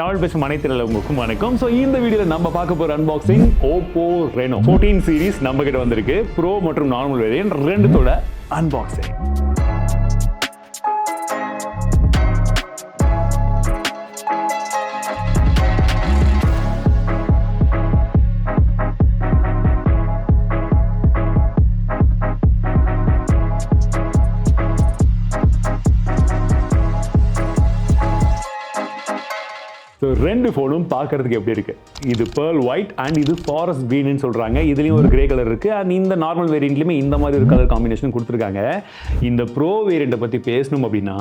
தமிழ் பேசும் அனைத்து நல்லவங்களுக்கும் வணக்கம். ஸோ இந்த வீடியோவில் நம்ம பார்க்க போகிற அன்பாக்சிங் OPPO Reno14 சீரிஸ் நம்ம கிட்ட வந்திருக்கு. ப்ரோ மற்றும் நார்மல் வேரியன்ட் ரெண்டுத்தோட அன்பாக்சிங். ஸோ ரெண்டு ஃபோனும் பார்க்கறதுக்கு எப்படி இருக்கு? இது பேர்ல் ஒயிட் அண்ட் இது ஃபாரஸ்ட் க்ரீன்னு சொல்றாங்க. இதுலயும் ஒரு கிரே கலர் இருக்கு. அண்ட் இந்த நார்மல் வேரியண்ட்லயுமே இந்த மாதிரி ஒரு கலர் காம்பினேஷன் கொடுத்துருக்காங்க. இந்த ப்ரோ வேரியண்ட்டை பத்தி பேசணும் அப்படின்னா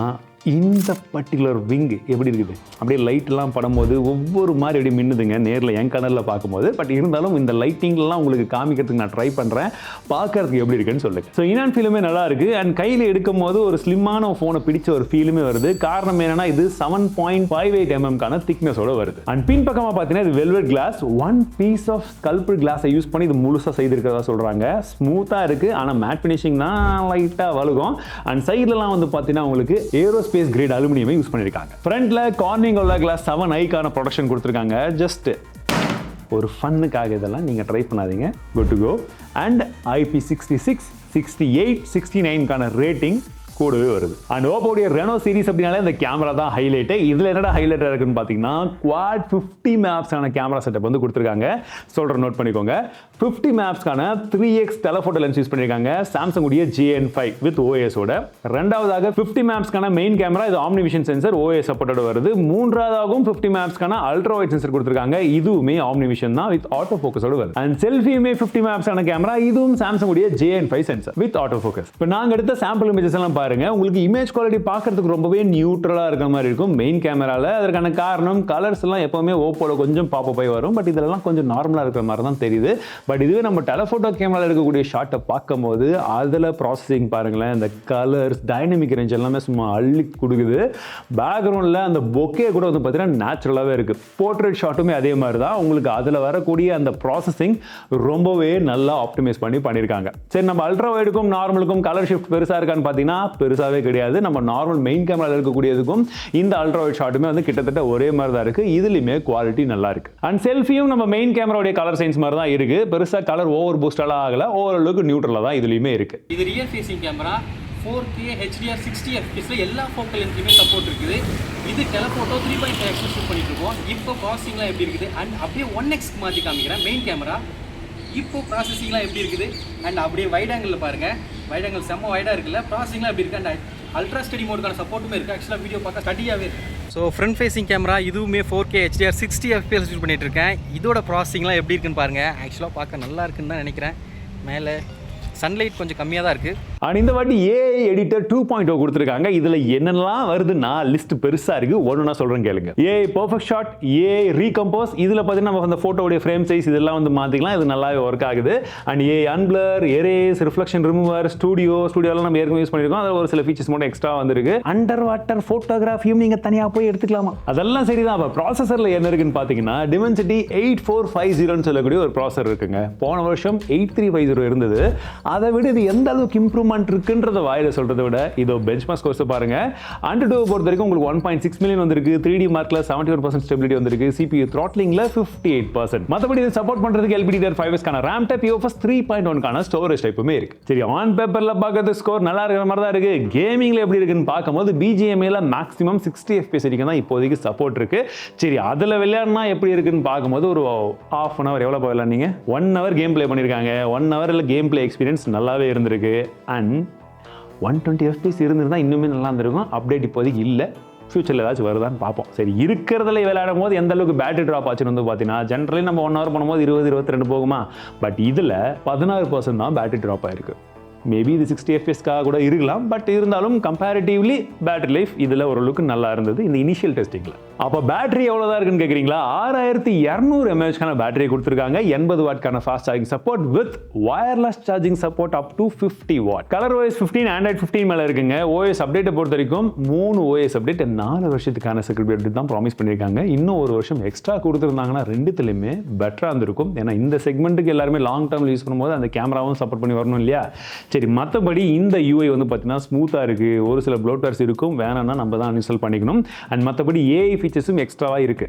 இந்த பர்டிகுலர் விங் எப்படி இருக்குது, அப்படியே லைட்லாம் படும்போது ஒவ்வொரு மாதிரி எப்படி மின்னுதுங்க நேரில் என் கனலில் பார்க்கும்போது. பட் இருந்தாலும் இந்த லைட்டிங்லாம் உங்களுக்கு காமிக்கிறதுக்கு நான் ட்ரை பண்ணுறேன். பார்க்கறதுக்கு எப்படி இருக்குன்னு சொல்லுங்க. ஸோ இனான் ஃபீலுமே நல்லா இருக்கு. அண்ட் கையில் எடுக்கும் போது ஒரு ஸ்லிம்மான ஃபோனை பிடிச்ச ஒரு ஃபீலுமே வருது. காரணம் என்னன்னா இது 7.58 mm திக்னஸோட வருது. அண்ட் பின் பக்கமாக பார்த்தீங்கன்னா இது velvet glass, one piece of sculpt கிளாஸை யூஸ் பண்ணி இது முழுசாக செய்திருக்கிறதா சொல்றாங்க. ஸ்மூத்தாக இருக்கு. ஆனால் மேட் ஃபினிஷிங் தான் லைட்டாக வழுகும். அண்ட் சைட்லலாம் வந்து பார்த்தீங்கன்னா உங்களுக்கு ஏரோஸ்பேஸ் கிரேட் அலுமினியமே யூஸ் பண்ணிருக்காங்க. ஃப்ரண்ட்ல கார்னிங் உள்ள கிளாஸ் 7i ப்ரொடக்ஷன் கொடுத்திருக்காங்க. ஜஸ்ட் ஒரு ஃபன்னுக்காக இதெல்லாம் நீங்க ட்ரை பண்ணாதீங்க. Good to go. And IP66, 68, 69 rating கூடவே வருது. அண்ட் ஓப்போடைய ரெனோ சீரிஸ் அப்படினாலே இந்த கேமரா தான் ஹைலைட். இதுல என்னடா ஹைலைட்டா இருக்குன்னு பாத்தீங்கன்னா குவாட் 50 மேப்ஸ்க்கான கேமரா செட்டப் வந்து கொடுத்துருக்காங்க. சொல்ற நோட் பண்ணிக்கோங்க. 50 மேப்ஸ்க்கான 3x டெலஃபோட்டோ லென்ஸ் யூஸ் பண்ணிருக்காங்க. சாம்சங் உடைய JN5 வித் OS ஓட. ரெண்டாவதாக 50 மேப்ஸ்க்கான மெயின் கேமரா, இது ஆம்னிவிஷன் சென்சர் OS சப்போர்ட்டோட வருது. மூன்றாவதாகவும் 50 மேப்ஸ்க்கான அல்ட்ரா வைட் சென்சர் கொடுத்துருக்காங்க. இதுவுமே ஆம்னிவிஷன் தான் வித் ஆட்டோ ஃபோக்கஸோட வருது. அண்ட் செல்ஃபியுமே 50 மேப்ஸ்க்கான கேமரா, இதுவும் சாம்சங் உடைய JN5 sensor with auto focus. இப்போ நாங்க எடுத்த சாம்பிள் இமேஜஸ் எல்லாம் பாருங்க. உங்களுக்கு இமேஜ் குவாலிட்டி பார்க்கிறதுக்கு ரொம்பவே நியூட்ரலா இருக்கிற மாதிரி இருக்கும் மெயின் கேமரால. அதற்கான காரணம் கலர்ஸ் எல்லாம் எப்பவுமே ஓப்போல கொஞ்சம் பாப்பப் ஆகி வரும். பட் இதெல்லாம் கொஞ்சம் நார்மலா இருக்கிற மாதிரி தான் தெரியுது. பட் இதுவே நம்ம டெலஃபோட்டோ கேமரால எடுக்கக்கூடிய ஷாட்டை பார்க்கும்போது அதுல ப்ராசஸிங் பாருங்களேன், இந்த கலர்ஸ் டைனமிக் ரேஞ்ச் எல்லாமே சும்மா அள்ளி கொடுக்குது. பேக்ரவுண்ட்ல அந்த பொக்கே கூட வந்து பார்த்தீங்கன்னா நேச்சுரலாவே இருக்கு. போர்ட்ரேட் ஷாட்டுமே அதே மாதிரி தான். உங்களுக்கு அதுல வரக்கூடிய அந்த ப்ராசஸிங் ரொம்பவே நல்லா ஆப்டிமைஸ் பண்ணியிருக்காங்க. சரி, நம்ம அல்ட்ரா வைடுக்கும் நார்மலுக்கும் கலர் ஷிஃப்ட் பெருசா இருக்கான்னு பார்த்தீங்கன்னா பெருசாவே கிடையாது. நம்ம நார்மல் மெயின் கேமரால இருக்கக்கூடியதுக்கும் இந்த அல்ட்ரா வைட் ஷாட்டுமே வந்து கிட்டத்தட்ட ஒரே மாதிரி தான் இருக்கு. இதுலயுமே குவாலிட்டி நல்லா இருக்கு. அண்ட் செல்ஃபியும் நம்ம மெயின் கேமராவுடைய கலர் சைன்ஸ் மாதிரி தான் இருக்கு. பெருசா கலர் ஓவர் பூஸ்டெல்லாம் ஆகல. ஓரளவுக்கு நியூட்ரலா தான் இதுலயுமே இருக்கு. இது rear facing camera, 4K HDR 60 fps எல்லா ஃபோக்கல் லென்த்லயுமே சப்போர்ட் இருக்குது. இது டெலஃபோட்டோ 3.5x ஷூட் பண்ணிட்டு இருக்கோம். இப்போ ப்ராசஸிங்லாம் எப்படி இருக்குது அண்ட் அப்படியே 1x மாத்தி காமிக்கிறேன். மெயின் கேமரா இப்போ ப்ராசஸிங்லாம் எப்படி இருக்குது அண்ட் அப்படியே வைட் ஆங்கிள் பாருங்க. வைட் ஆங்கிள் செம்ம வைடா இருக்குல்ல. ப்ராசஸிங்லாம் எப்படி இருக்கு அண்ட் அல்ட்ரா ஸ்டடி மோடுக்கான சப்போர்ட்டுமே இருக்கு. ஆக்சுவலாக வீடியோ பார்க்க ஸ்டடியாகவே இருக்கு. ஸோ ஃப்ரண்ட் ஃபேசிங் கேமரா இதுவுமே 4K HDR 60 fps யூஸ் பண்ணிட்டு இருக்கேன். இதோட ப்ராசஸிங்லாம் எப்படி இருக்குன்னு பாருங்க. ஆக்சுவலாக பார்க்க நல்லா இருக்குன்னு தான் நினைக்கிறேன். மேலே சன்லைட் கொஞ்சம் கம்மியாக தான் இருக்குது. அண்ட் இந்த வாட்டி AI எடிட்டர் 2.0 கொடுத்துருக்காங்க. இதில் என்னெல்லாம் வருதுன்னா லிஸ்ட் பெருசாக இருக்குது. ஒன்றுனா சொல்கிறேன் கேளுங்க. AI பர்ஃபெக்ட் ஷாட், AI ரீகம்போஸ், இதில் பார்த்தீங்கன்னா நம்ம அந்த ஃபோட்டோடைய ஃப்ரேம் சைஸ் இதெல்லாம் வந்து மாற்றிக்கலாம். இது நல்லாவே ஒர்க் ஆகுது. And AI unblur, erase, reflection remover, ஸ்டூடியோலாம் நம்ம ஏற்கனவே யூஸ் பண்ணியிருக்கோம். அதில் ஒரு சில ஃபீச்சர்ஸ் மட்டும் எக்ஸ்ட்ரா வந்திருக்கு. அண்டர் வாட்டர் ஃபோட்டோகிராஃபியும் நீங்கள் தனியாக போய் எடுத்துக்கலாமா? அதெல்லாம் சரிதான். அப்போ ப்ராசஸரில் என்ன இருக்குன்னு பார்த்தீங்கன்னா Dimensity 8450 சொல்லக்கூடிய ஒரு ப்ராசஸர் இருக்குங்க. போன வருஷம் 8350 இருந்தது. அதை விட இது எந்த அளவுக்கு இம்ப்ரூவ்மெண்ட் இருக்குன்றத வாயில சொல்றதை விட இதோ பெஞ்ச்மார்க் ஸ்கோர்ஸ் பாருங்க. AnTuTu பொறுத்த வரைக்கும் உங்களுக்கு 1.6 மில்லியன் வந்திருக்கு. 3D மார்க்ல 71% ஸ்டெபிலிட்டி வந்திருக்கு. CPU த்ராட்லிங்ல 58%. மத்தபடி இது சப்போர்ட் பண்றதுக்கு LPDDR5S கான RAM டைப், UFS 3.1 கான ஸ்டோரேஜ் டைப்புமே இருக்கு. சரி, ஆன் பேப்பர்ல பார்க்கிறது ஸ்கோர் நல்லா இருக்கிற மாதிரி தான் இருக்கு. கேமிங்ல எப்படி இருக்குன்னு பார்க்கும்போது BGMI மேக்ஸிமம் 60 FPS வரைக்கும் தான் இப்போதைக்கு சப்போர்ட் இருக்கு. சரி, அதுல விளையாடுனா எப்படி இருக்குன்னு பார்க்கும்போது ஒரு half an hour எவ்வளவு விளையாடுனீங்க? 1 hour கேம் பிளே பண்ணிருக்காங்க. 1 hourல கேம் பிளே எக்ஸ்பீரியன்ஸ் நல்லாவே இருந்திருக்கு. அண்ட் 120 FPS இருந்திருந்தா இன்னுமே நல்லா இருந்திருக்கும். அப்டேட் இப்போதைக்கு இல்லை. ஃபியூச்சரில் ஏதாச்சும் வருதான்னு பார்ப்போம். சரி, இருக்கிறதுல விளையாடும் போது எந்த அளவுக்கு பேட்டரி ட்ராப் ஆச்சுன்னு வந்து பார்த்தீங்கன்னா ஜென்ரலி நம்ம 1 hour பண்ணும்போது 20-22 போகுமா. பட் இதில் 16% தான் பேட்டரி ட்ராப் ஆயிருக்கு. மேபி இது 60 fps கூட இருக்கலாம். பட் இருந்தாலும் கம்பேரிட்டிவ்லி பேட்டரி லைஃப் இதில் ஓரளவுக்கு நல்லா இருந்தது இந்த இனிஷியல் டெஸ்டிங்கில். அப்போ பேட்டரி எவ்வளோதான் இருக்குன்னு கேட்குறீங்களா? 6200 mAh பேட்டரி கொடுத்துருக்காங்க. 80 வாட்கான fast charging support with wireless charging support up to 50 watt. Colour OS 15, Android 15 மேலே இருக்குங்க. OS அப்டேட்டை பொறுத்த வரைக்கும் 3 OS அப்டேட் 4 வருஷத்துக்கான செக்யூரிட்டி அப்டேட் தான் ப்ராமிஸ் பண்ணியிருக்காங்க. இன்னும் 1 வருஷம் எக்ஸ்ட்ரா கொடுத்துருந்தாங்கன்னா ரெண்டுத்துலையுமே பெட்டராக இருந்திருக்கும். ஏன்னா இந்த செக்மெண்ட்டுக்கு எல்லாருமே லாங் டேர்மில் யூஸ் பண்ணும்போது அந்த கேமராவும் சப்போர்ட் பண்ணி வரணும் இல்லையா? சரி, மற்றபடி இந்த யூஐ வந்து பார்த்தீங்கன்னா ஸ்மூத்தாக இருக்குது. ஒரு சில ப்ளோட்டர்ஸ் இருக்கும், வேணாம்னா நம்ம தான் இன்ஸ்டால் பண்ணிக்கணும். அண்ட் மற்றபடி ஏஐ ஃபீச்சர்ஸும் எக்ஸ்ட்ராவாக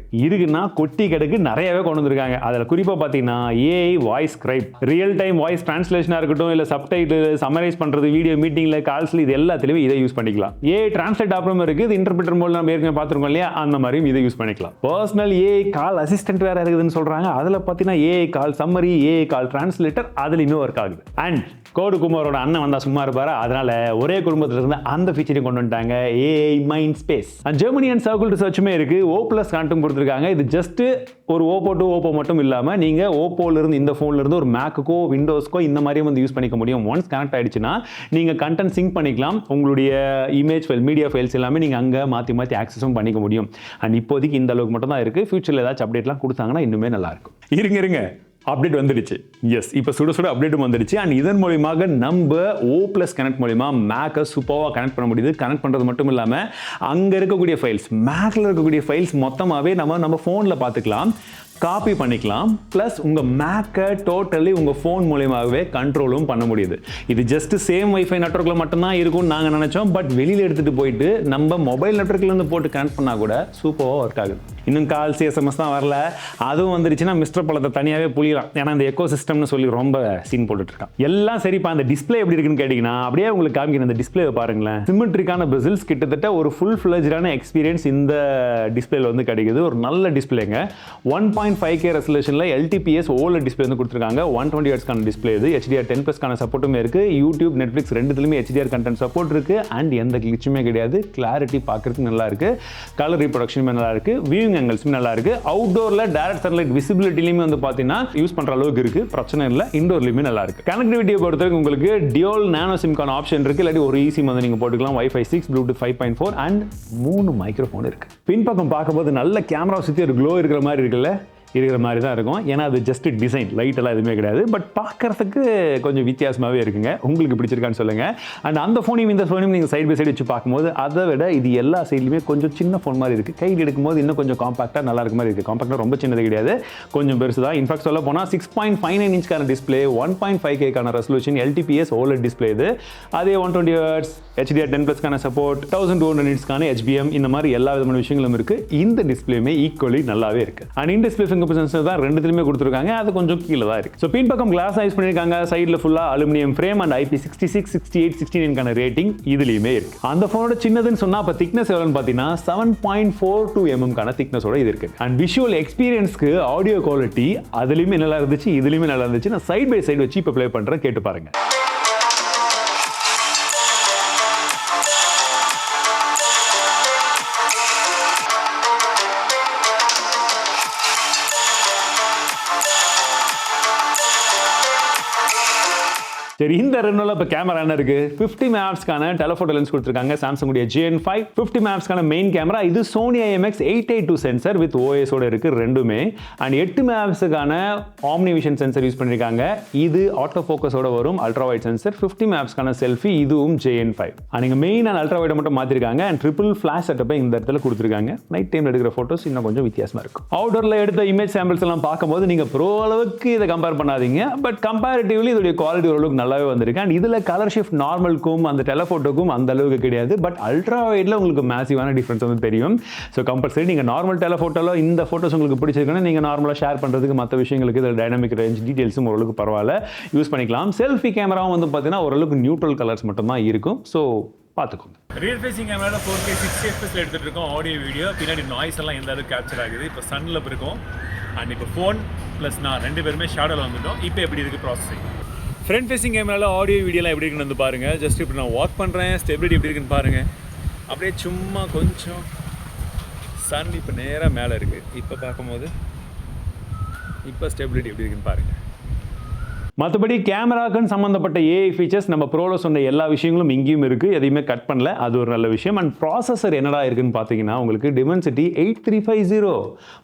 இருக்குன்னா கொட்டி கிடக்கு நிறையவே கொண்டு வந்திருக்காங்க. அதில் குறிப்பாக பார்த்தீங்கன்னா AI voice scribe, real time voice டிரான்ஸ்லேஷனாக இருக்கட்டும், இல்லை சப்டைட்டில் சம்மரைஸ் பண்ணுறது, வீடியோ மீட்டிங்கில் கால்ஸில், இது எல்லாத்துலேயும் இதை யூஸ் பண்ணிக்கலாம். ஏஐ டிரான்ஸ்லேட் ஆப்ஷனும் இருக்குது. இது இன்டர்பிரட்டர் மோட் நம்ம ஏற்கனவே பார்த்துருக்கோம் இல்லையா, அந்த மாதிரியும் இதை யூஸ் பண்ணிக்கலாம். பர்சனல் ஏஐ கால் அசிஸ்டன்ட் வேறு இருக்குதுன்னு சொல்கிறாங்க. அதில் பார்த்தீங்கன்னா ஏஐ கால் சம்மரி, ஏஐ கால் டிரான்ஸ்லேட்டர் அதுலேயுமே ஒர்க் ஆகுது. அண்ட் கோடு குமாரோட அண்ணன் வந்தால் சும்மா இருப்பாரு, அதனால ஒரே குடும்பத்தில் இருந்து அந்த ஃபீச்சரையும் கொண்டு வந்துட்டாங்க, AI mind space. And Gemini and circle ரிசர்ச்சுமே இருக்குது. O+ கனெக்டும் கொடுத்துருக்காங்க. இது ஜஸ்ட் ஒரு ஓப்போ டு ஓப்போ மட்டும் இல்லாமல் நீங்கள் ஓப்போலேருந்து இந்த ஃபோன்லேருந்து ஒரு மேக்குக்கோ விண்டோஸ்க்கோ இந்த மாதிரியும் வந்து யூஸ் பண்ணிக்க முடியும். ஒன்ஸ் கனெக்ட் ஆகிடுச்சுன்னா நீங்கள் கண்டென்ட் சிங்க் பண்ணிக்கலாம். உங்களுடைய இமேஜ் ஃபைல், மீடியா ஃபைல்ஸ் எல்லாமே நீங்கள் அங்கே மாற்றி ஆக்சஸும் பண்ணிக்க முடியும். அண்ட் இப்போதைக்கு இந்த அளவுக்கு மட்டும் தான் இருக்குது. ஃபியூச்சரில் ஏதாச்சும் அப்டேட்லாம் கொடுத்தாங்கன்னா இன்னுமே நல்லாயிருக்கும். இருங்க அப்டேட் வந்துடுச்சு. எஸ், இப்போ சுட அப்டேட்டும் வந்துடுச்சு. அண்ட் இதன் மூலியமாக நம்ம O+ கனெக்ட் மூலிமா மேக்கை சூப்பராக கனெக்ட் பண்ண முடியுது. கனெக்ட் பண்ணுறது மட்டும் இல்லாமல் அங்கே இருக்கக்கூடிய ஃபைல்ஸ், மேக்கில் இருக்கக்கூடிய ஃபைல்ஸ் மொத்தமாகவே நம்ம ஃபோனில் பார்த்துக்கலாம், காப்பி பண்ணிக்கலாம். ப்ளஸ் உங்கள் மேக்கை டோட்டலி உங்கள் ஃபோன் மூலியமாகவே கண்ட்ரோலும் பண்ண முடியுது. இது ஜஸ்ட் சேம் வைஃபை நெட்வொர்க்கில் மட்டும்தான் இருக்கும்னு நாங்கள் நினச்சோம். பட் வெளியில் எடுத்துகிட்டு போயிட்டு நம்ம மொபைல் நெட்வொர்க்லேருந்து போட்டு கனெக்ட் பண்ணால் கூட சூப்பராக ஒர்க் ஆகுது. இன்னும் கால்ஸ் SMS தான் வரல. அதுவும் வந்துருச்சுன்னா மிஸ்டர் பழத்தை தனியாகவே புளியலாம். ஏன்னா இந்த எக்கோ சிஸ்டம்னு சொல்லி ரொம்ப சீன் போட்டுட்ருக்கான். எல்லாம் சரிப்பா. அந்த டிஸ்பிளே எப்படி இருக்குன்னு கேட்டிங்கன்னா அப்படியே உங்களுக்கு காமிக்கிறேன். இந்த டிஸ்பிளே பாருங்களேன். சிமெட்ரிக்கான பெசில்ஸ், கிட்டத்தட்ட ஒரு ஃபுல் ஃப்ளெஜ்டான எக்ஸ்பீரியன்ஸ் இந்த டிஸ்பிளேல வந்து கிடைக்குது. ஒரு நல்ல டிஸ்பிளேங்க. 1.5K ரெசல்யூஷனில் LTPS OLED டிஸ்பிளே வந்து கொடுத்துருக்காங்க. 120 Hz டிஸ்பிளே இது. HDR10+க்கான சப்போர்ட்டுமே இருக்குது. யூடியூப், நெட்ஃப்ளிக்ஸ் ரெண்டுத்துலையுமே HDR கண்டென்ட் சப்போர்ட் இருக்குது. அண்ட் எந்த கிளிச்சுமே கிடையாது. கிளாரிட்டி பார்க்குறதுக்கு நல்லா இருக்குது. கலர் ரீப்ரொடக்ஷனுமே நல்லா இருக்குது. வியூவிங் ஆங்கிள்ஸுமே நல்லா இருக்குது. அவுட்டோரில் டைரக்ட் சன்லைட் விசிபிலிட்டிலையுமே வந்து பார்த்தீங்கன்னா யூஸ் பண்ணுற அளவுக்கு இருக்குது, பிரச்சனை இல்லை. இண்டோர்லையுமே நல்லா இருக்குது. கனெக்டிவிட்டியை பொறுத்தவரைக்கும் உங்களுக்கு டியூல் நானோ சிம்கான ஆப்ஷன் இருக்குது. இல்லாட்டி ஒரு eSIM வந்து நீங்கள் போட்டுக்கலாம். Wi-Fi 6, Bluetooth 5.4 அண்ட் 3 மைக்ரோஃபோன் இருக்குது. பின்பக்கம் பார்க்கும்போது நல்ல கேமரா சுற்றி ஒரு க்ளோ இருக்கிற மாதிரி இருக்குல்ல, இருக்கிற மாதிரி தான் இருக்கும். ஏன்னா அது ஜஸ்ட் டிசைன், லைட் எல்லாம் எதுவுமே கிடையாது. பட் பார்க்கறதுக்கு கொஞ்சம் வித்தியாசமாகவே இருக்குங்க. உங்களுக்கு பிடிச்சிருக்கான்னு சொல்லுங்கள். அண்ட் அந்த ஃபோனையும் இந்த ஃபோனையும் நீங்கள் சைட் பை சைடு வச்சு பார்க்கும்போது அதை விட இது எல்லா சைட்லையுமே கொஞ்சம் சின்ன ஃபோன் மாதிரி இருக்குது. கையில் எடுக்கும்போது இன்னும் கொஞ்சம் காம்பாக்டாக நல்லா இருக்க மாதிரி இருக்குது. காம்பாக்டாக ரொம்ப சின்னது கிடையாது, கொஞ்சம் பெருசு தான். இன்ஃபேக்ட் சொல்ல போனால் 6.59 இன்ச்க்கான டிஸ்பிளே, 1.5Kக்கான ரெசல்யூஷன், LTPS OLED டிஸ்பிளே இது. அதே 120 Hz HDR10+க்கான சப்போர்ட், 1200 nitsக்கான HBM, இந்த மாதிரி எல்லா விதமான விஷயங்களும் இருக்குது. இந்த டிஸ்பிளேயுமே ஈக்குவலி நல்லாவே இருக்குது. அண்ட் இந்த டிஸ்பிளே ஃபிங்கர் சென்சர் தான் ரெண்டுத்துலையுமே கொடுத்துருக்காங்க. அது கொஞ்சம் கீழே தான் இருக்குது. ஸோ பின்பக்கம் கிளாஸ் யூஸ் பண்ணியிருக்காங்க. சைடில் ஃபுல்லாக அலுமினியம் ஃப்ரேம் அண்ட் IP66, 68, 69க்கான ரேட்டிங் இதுலையுமே இருக்குது. அந்த ஃபோனோட சின்னதுன்னு சொன்னால் அப்போ திக்னஸ் எவ்வளோன்னு பார்த்தீங்கன்னா 7.42 mmக்கான திக்னஸோட இது இருக்குது. அண்ட் விஷுவல் எக்ஸ்பீரியன்ஸ்க்கு ஆடியோ குவாலிட்டி அதுலேயுமே நல்லா இருந்துச்சு, இதுலேயுமே நல்லா இருந்துச்சு. நான் சைட் பை சைடு வச்சு இப்போ ப்ளே பண்ணுறேன், கேட்டு பாருங்க. சரி, இந்த ரெனோல இப்போ கேமரா என்ன இருக்கு? 50 மெகாபிக்சலுக்கான டெலஃபோட்டோ லென்ஸ் கொடுத்துருக்காங்க. சாம்சங் உடைய GN5 50 மெகாபிக்சலுக்கான மெயின் கேமரா. இது Sony IMX882 sensor with OS ஓட இருக்கு ரெண்டுமே. அண்ட் 8 மெகாபிக்சலுக்கான ஆம்னிவிஷன் சென்சர் யூஸ் பண்ணிருக்காங்க. இது ஆட்டோ ஃபோக்கஸோட வரும் அல்ட்ரா வைட் சென்சர். 50 மெகாபிக்சலுக்கான செல்ஃபி, இதுவும் JN5. நீங்க மெயின் அண்ட் அல்ட்ரா வைட மட்டும் மாத்திருக்காங்க. அண்ட் ட்ரிபிள் ஃபிளாஷ் செட்டப்பை இந்த இடத்துல கொடுத்துருக்காங்க. நைட் டைம்ல எடுக்கிற போட்டோஸ் இன்னும் கொஞ்சம் வித்தியாசமா இருக்கும். அவுட்டோர்ல எடுத்த இமேஜ் சாம்பிள்ஸ் எல்லாம் பார்க்கும்போது நீங்க ப்ரோ அளவுக்கு இதை கம்பேர் பண்ணாதீங்க. பட் கம்பேரிட்டிவ்லி இதோட குவாலிட்டி ஓரளவுக்கு நல்லாவே வந்திருக்கு. அண்ட் இதுல கலர் ஷிஃப்ட் நார்மலுக்கும் அந்த டெலஃபோட்டோக்கும் அந்த அளவுக்கு கிடையாது. பட் அல்ட்ரா வைட்ல உங்களுக்கு மேசிவான டிஃபரன்ஸ் வந்து தெரியும். ஸோ கம்பல்சரி நீங்க நார்மல் டெலஃபோட்டோல இந்த போட்டோஸ் உங்களுக்கு பிடிச்சிருக்குன்னா நீங்க நார்மலா ஷேர் பண்றதுக்கு மற்ற விஷயங்களுக்கு இதில் டைனமிக் ரேஞ்ச் டீடைல்ஸும் ஓரளவுக்கு பரவாயில்ல யூஸ் பண்ணிக்கலாம். செல்ஃபி கேமராவும் வந்து பார்த்தீங்கன்னா ஓரளவுக்கு நியூட்ரல் கலர்ஸ் மட்டும் தான் இருக்கும். ஸோ பார்த்துக்கோங்க. ரியல் ஃபேசிங் கேமராவில் 4K 60 FPS எடுத்துகிட்டு இருக்கோம். ஆடியோ வீடியோ பின்னாடி நாய்ஸ் எல்லாம் எந்த அளவுக்கு கேப்சர் ஆகுது. இப்போ சன்னில் இருக்கும். அண்ட் இப்போ ஃபோன் ப்ளஸ் நான் ரெண்டு பேருமே ஷேடோவில் வந்துட்டோம். இப்போ எப்படி இருக்குது ப்ராசஸிங்? ஃப்ரண்ட் ஃபேசிங் கேமராவில் ஆடியோ வீடியோலாம் எப்படி இருக்குன்னு வந்து பாருங்கள். ஜஸ்ட் இப்போ நான் வாக் பண்ணுறேன், ஸ்டெபிலிட்டி எப்படி இருக்குன்னு பாருங்கள். அப்படியே சும்மா கொஞ்சம் சன் இப்போ நேராக மேலே இருக்குது. இப்போ பார்க்கும்போது இப்போ ஸ்டெபிலிட்டி எப்படி இருக்குன்னு பாருங்கள். மற்றபடி கேமராக்குன்னு சம்மந்தப்பட்ட ஏஐ ஃபீச்சர்ஸ் நம்ம ப்ரோவில் சொன்ன எல்லா விஷயங்களும் இங்கேயும் இருக்குது. எதையுமே கட் பண்ணல, அது ஒரு நல்ல விஷயம். அண்ட் ப்ராசஸர் என்னடா இருக்குன்னு பார்த்தீங்கன்னா உங்களுக்கு Dimensity 8350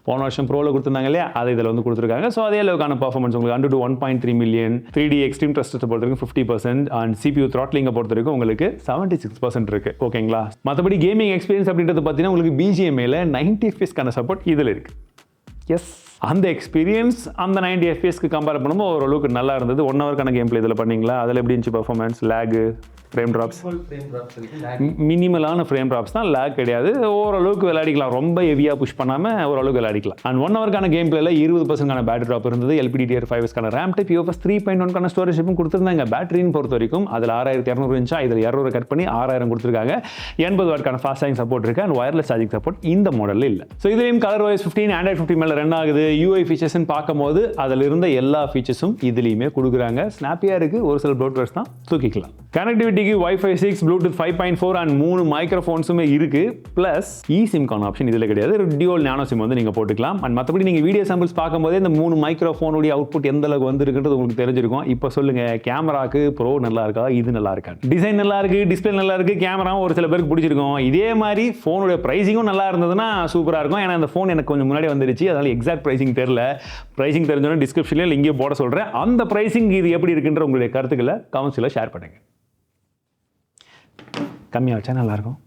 போன வருஷம் ப்ரோவில் கொடுத்துருந்தாங்க இல்லையா, அதை இதில் வந்து கொடுத்துருக்காங்க. ஸோ அதே அளவுக்கான பர்ஃபார்மன்ஸ் உங்களுக்கு 100 to 1.3 million 3D எக்ஸ்ட்ரீம் ட்ரஸ்ட்டை பொறுத்த வரைக்கும் 50% அண்ட் CPU த்ராட்லிங்கை பொறுத்த வரைக்கும் உங்களுக்கு 76% இருக்குது. ஓகேங்களா? மற்றபடி கேமிங் எக்ஸ்பீரியன்ஸ் அப்படின்றது பார்த்தீங்கன்னா உங்களுக்கு BGMIல 90 FPS சப்போர்ட் இதில் இருக்குது. எஸ் அந்த எக்ஸ்பீரியன்ஸ் அந்த 90 எஃப்பிஎஸ்க்கு கம்பேர் பண்ணும்போது ஓரளவுக்கு நல்லா இருந்தது. 1 ஹவருக்கான கேம் பிளே இதில் பண்ணீங்களா? அதில் எப்படி இருந்துச்சு பர்ஃபார்மன்ஸ்? Lag, frame drops? மினிமலான ஃப்ரேம் ட்ராப்ஸ் தான், லேக் கிடையாது. ஓரளவுக்கு விளையாடிக்கலாம், ரொம்ப ஹெவியாக புஷ் பண்ணாமல் ஓரளவுக்கு விளையாடிக்கலாம். அண்ட் 1 ஹவருக்கான கேம் பிளேல 20% பேட்டரி ட்ராப் இருந்தது. LPDDR5 ரேம் டைப், UFS 3.1 ஸ்டோரேஜும் கொடுத்துருந்தாங்க. பேட்டரின்னு பொறுத்த வரைக்கும் அதில் 6200 இருந்துச்சா, இதில் 200 கட் பண்ணி 6000 கொடுத்துருக்காங்க. 80 வாட்க்கான ஃபாஸ்ட் சார்ஜிங் சப்போர்ட் இருக்குது அண்ட் வயர்லெஸ் சார்ஜிங் சப்போர்ட் இந்த மாடலில் இல்லை. ஸோ இதுலேயும் கலர் OS 15 Android 15 மேலே ரன் ஆகுது. UI ஃபீச்சர்ஸ்ன்னு பார்க்கும்போது அதில் இருந்த எல்லா ஃபீச்சர்ஸும் இதுலேயுமே கொடுக்குறாங்க. ஸ்னாப்பியாக இருக்குது, ஒரு சில ப்ளூடூத் தான் தூக்கிக்கலாம். கனெக்டிவிட்டிக்கு Wi-Fi 6, Bluetooth 5.4 அண்ட் 3 மைக்ரோஃபோன்ஸுமே இருக்குது. ப்ளஸ் eSIM கான ஆப்ஷன் இதில் கிடையாது. டியூவல் நானோ சிம் வந்து நீங்கள் போட்டுக்கலாம். அண்ட் மற்றபடி நீங்கள் வீடியோ சாம்பிள்ஸ் பார்க்கும்போதே இந்த 3 மைக்ரோஃபோனுடைய அவுட்புட் எந்த அளவுக்கு வந்துருக்குன்றது உங்களுக்கு தெரிஞ்சிருக்கும். இப்போ சொல்லுங்கள், கேமராக்கு ப்ரோ நல்லா இருக்கா, இது நல்லா இருக்கா? டிசைன் நல்லா இருக்குது, டிஸ்பிளே நல்லா இருக்குது, கேமராவும் ஒரு சில பேருக்கு பிடிச்சிருக்கும். இதே மாதிரி ஃபோனுடைய ப்ரைஸிங்கும் நல்லா இருந்ததுன்னா சூப்பராக இருக்கும். ஏன்னா அந்த ஃபோன் எனக்கு கொஞ்சம் முன்னாடி வந்துருச்சு, அதனால் எக்ஸாக்ட் ப்ரைஸிங் தெரியல. ப்ரைஸிங் தெரிஞ்சோன்னா டிஸ்கிரிப்ஷனில் இங்கேயே போட சொல்கிறேன். அந்த ப்ரைஸிங் இது எப்படி இருக்குன்ற உங்களுடைய கருத்துக்களை கமெண்ட்ஸில் ஷேர் பண்ணுங்கள். கம்மியாக வச்சா நல்லாயிருக்கும்.